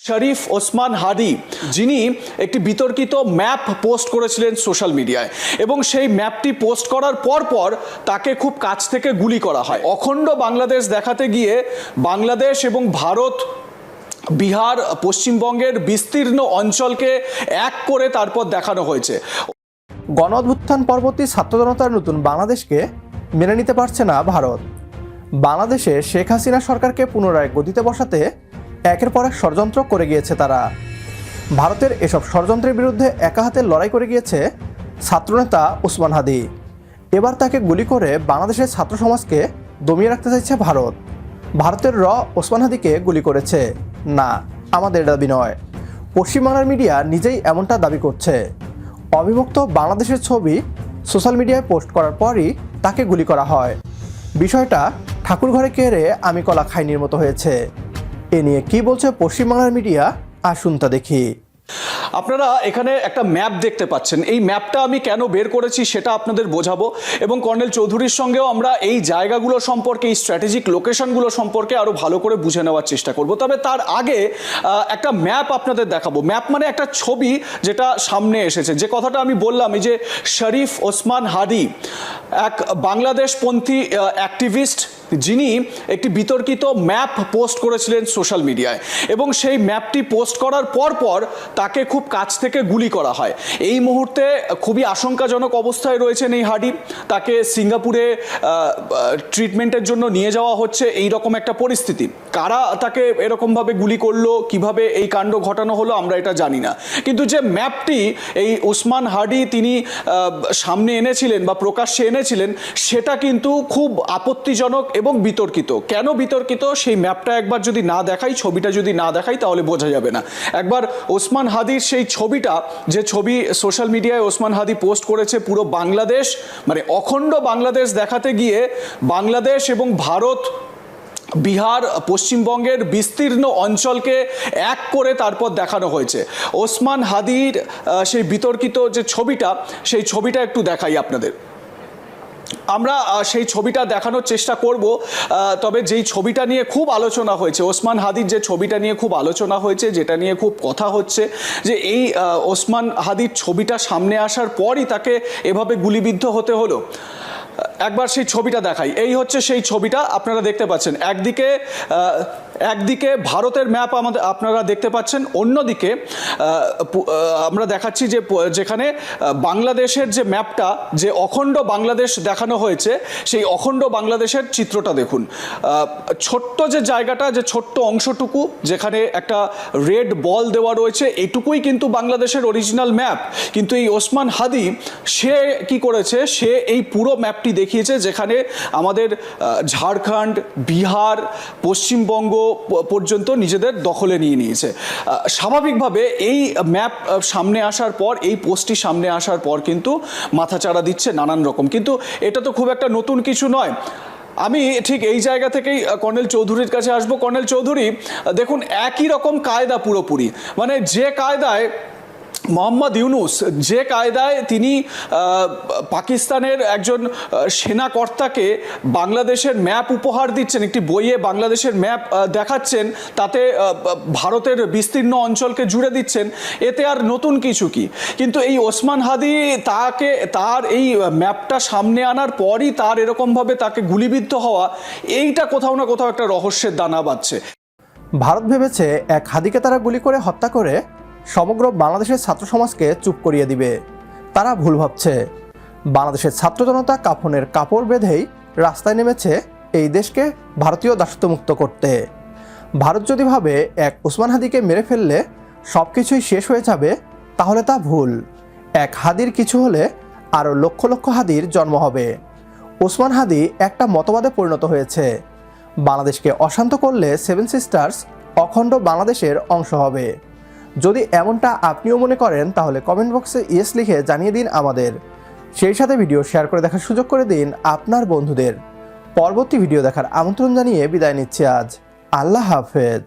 শরীফ ওসমান হাদি যিনি একটি বিতর্কিত ম্যাপ পোস্ট করেছিলেন সোশ্যাল মিডিয়ায় এবং সেই ম্যাপটি পোস্ট করার পর তাকে খুব কাছ থেকে গুলি করা হয়। অখণ্ড বাংলাদেশ দেখাতে গিয়ে বাংলাদেশ এবং ভারত, বিহার, পশ্চিমবঙ্গের বিস্তীর্ণ অঞ্চলকে এক করে তারপর দেখানো হয়েছে। গণ অভ্যুত্থান পরবর্তী ছাত্র জনতার নতুন বাংলাদেশকে মেনে নিতে পারছে না ভারত। বাংলাদেশে শেখ হাসিনা সরকারকে পুনরায় গদিতে বসাতে একের পর এক ষড়যন্ত্র করে গিয়েছে তারা। ভারতের এসব ষড়যন্ত্রের বিরুদ্ধে একা হাতে লড়াই করে গিয়েছে ছাত্রনেতা ওসমান হাদি। এবার তাকে গুলি করে বাংলাদেশের ছাত্র সমাজকে দমিয়ে রাখতে চাইছে ভারত। ভারতের ওসমান হাদিকে গুলি করেছে না, আমাদের দাবি নয়। পশ্চিমবাংলার মিডিয়া নিজেই এমনটা দাবি করছে। অবিভক্ত বাংলাদেশের ছবি সোশ্যাল মিডিয়ায় পোস্ট করার পরই তাকে গুলি করা হয়। বিষয়টা ঠাকুরঘরে কেড়ে আমি কলা খাইনির মতো হয়েছে। এ নিয়ে কি বলছে পশ্চিমবাংলার মিডিয়া, আসুন তা দেখি। আপনারা এখানে একটা ম্যাপ দেখতে পাচ্ছেন। এই ম্যাপটা আমি কেন বের করেছি সেটা আপনাদের বোঝাবো এবং কর্নেল চৌধুরীর সঙ্গেও আমরা এই জায়গাগুলো সম্পর্কে, এই স্ট্র্যাটেজিক লোকেশনগুলো সম্পর্কে আরো ভালো করে বুঝে নেওয়ার চেষ্টা করব। তবে তার আগে একটা ম্যাপ আপনাদের দেখাবো। ম্যাপ মানে একটা ছবি যেটা সামনে এসেছে। যে কথাটা আমি বললাম, এই যে শরীফ ওসমান হাদি এক বাংলাদেশপন্থী অ্যাক্টিভিস্ট যিনি একটি বিতর্কিত ম্যাপ পোস্ট করেছিলেন সোশ্যাল মিডিয়ায় এবং সেই ম্যাপটি পোস্ট করার পর তাকে খুব কাছ থেকে গুলি করা হয়। এই মুহূর্তে খুবই আশঙ্কাজনক অবস্থায় রয়েছেন এই হাদি। তাকে সিঙ্গাপুরে ট্রিটমেন্টের জন্য নিয়ে যাওয়া হচ্ছে। এই রকম একটা পরিস্থিতি। কারা তাকে এরকমভাবে গুলি করলো, কিভাবে এই কাণ্ড ঘটানো হলো, আমরা এটা জানি না। কিন্তু যে ম্যাপটি এই ওসমান হাদি তিনি সামনে এনেছিলেন বা প্রকাশ্যে এনেছিলেন, সেটা কিন্তু খুব আপত্তিজনক এবং বিতর্কিত। কেন বিতর্কিত সেই ম্যাপটা একবার যদি না দেখাই, ছবিটা যদি না দেখাই, তাহলে বোঝা যাবে না। একবার ওসমান হাদির সেই ছবিটা, যে ছবি সোশ্যাল মিডিয়ায় ওসমান হাদি পোস্ট করেছে, পুরো বাংলাদেশ মানে অখণ্ড বাংলাদেশ দেখাতে গিয়ে বাংলাদেশ এবং ভারত, বিহার, পশ্চিমবঙ্গের বিস্তীর্ণ অঞ্চলকে এক করে তারপর দেখানো হয়েছে। ওসমান হাদির সেই বিতর্কিত যে ছবিটা, সেই ছবিটা একটু দেখাই আপনাদের। আমরা সেই ছবিটা দেখানোর চেষ্টা করব। তবে যেই ছবিটা নিয়ে খুব আলোচনা হয়েছে, ওসমান হাদির যে ছবিটা নিয়ে খুব আলোচনা হয়েছে, যেটা নিয়ে খুব কথা হচ্ছে, যে এই ওসমান হাদির ছবিটা সামনে আসার পরই তাকে এভাবে গুলিবিদ্ধ হতে হলো। একবার সেই ছবিটা দেখাই। এই হচ্ছে সেই ছবিটা, আপনারা দেখতে পাচ্ছেন। একদিকে ভারতের ম্যাপ আপনারা দেখতে পাচ্ছেন, অন্যদিকে আমরা দেখাচ্ছি যে যেখানে বাংলাদেশের যে ম্যাপটা, যে অখণ্ড বাংলাদেশ দেখানো হয়েছে, সেই অখণ্ড বাংলাদেশের চিত্রটা দেখুন। ছোট্ট যে জায়গাটা, যে ছোট্ট অংশটুকু যেখানে একটা রেড বল দেওয়া রয়েছে, এইটুকুই কিন্তু বাংলাদেশের অরিজিনাল ম্যাপ। কিন্তু এই ওসমান হাদি সে কি করেছে, সে এই পুরো ম্যাপটি দেখিয়েছে যেখানে আমাদের ঝাড়খণ্ড, বিহার, পশ্চিমবঙ্গ পর্যন্ত নিজেদের দখলে নিয়ে নিয়েছে। স্বাভাবিকভাবে এই ম্যাপ সামনে আসার পর, এই পোস্টটি সামনে আসার পর কিন্তু মাথাচাড়া দিচ্ছে নানান রকম। কিন্তু এটা তো খুব একটা নতুন কিছু নয়। আমি ঠিক এই জায়গা থেকেই কর্নেল চৌধুরীর কাছে আসবো। কর্নেল চৌধুরী, দেখুন একই রকম কায়দা পুরোপুরি, মানে যে কায়দায় মোহাম্মদ ইউনুস, যে কায়দায় তিনি পাকিস্তানের একজন সেনাকর্তাকে বাংলাদেশের ম্যাপ উপহার দিচ্ছেন, একটি বইয়ে বাংলাদেশের ম্যাপ দেখাচ্ছেন, তাতে ভারতের বিস্তীর্ণ অঞ্চলকে জুড়ে দিচ্ছেন, এতে আর নতুন কিছু কি? কিন্তু এই ওসমান হাদি তার এই ম্যাপটা সামনে আনার পরই তার এরকমভাবে তাকে গুলিবিদ্ধ হওয়া, এইটা কোথাও না কোথাও একটা রহস্যের দানা বাঁধছে। ভারত ভেবেছে এক হাদিকে তারা গুলি করে হত্যা করে সমগ্র বাংলাদেশের ছাত্র সমাজকে চুপ করিয়ে দিবে। তারা ভুল ভাবছে। বাংলাদেশের ছাত্র জনতা কাফনের কাপড় বেঁধেই রাস্তায় নেমেছে এই দেশকে ভারতীয় দাসত্বমুক্ত করতে। ভারত যদি ভাবে এক ওসমান হাদিকে মেরে ফেললে সব কিছুই শেষ হয়ে যাবে, তাহলে তা ভুল। এক হাদির কিছু হলে আরও লক্ষ লক্ষ হাদির জন্ম হবে। ওসমান হাদি একটা মতবাদে পরিণত হয়েছে। বাংলাদেশকে অশান্ত করলে সেভেন সিস্টার্স অখণ্ড বাংলাদেশের অংশ হবে। যদি এমনটা আপনিও মনে করেন, তাহলে কমেন্ট বক্সে ইয়েস লিখে জানিয়ে দিন আমাদের। সেই সাথে ভিডিও শেয়ার করে দেখার সুযোগ করে দিন আপনার বন্ধুদের। পরবর্তী ভিডিও দেখার আমন্ত্রণ জানিয়ে বিদায় নিচ্ছি আজ। আল্লাহ হাফেজ।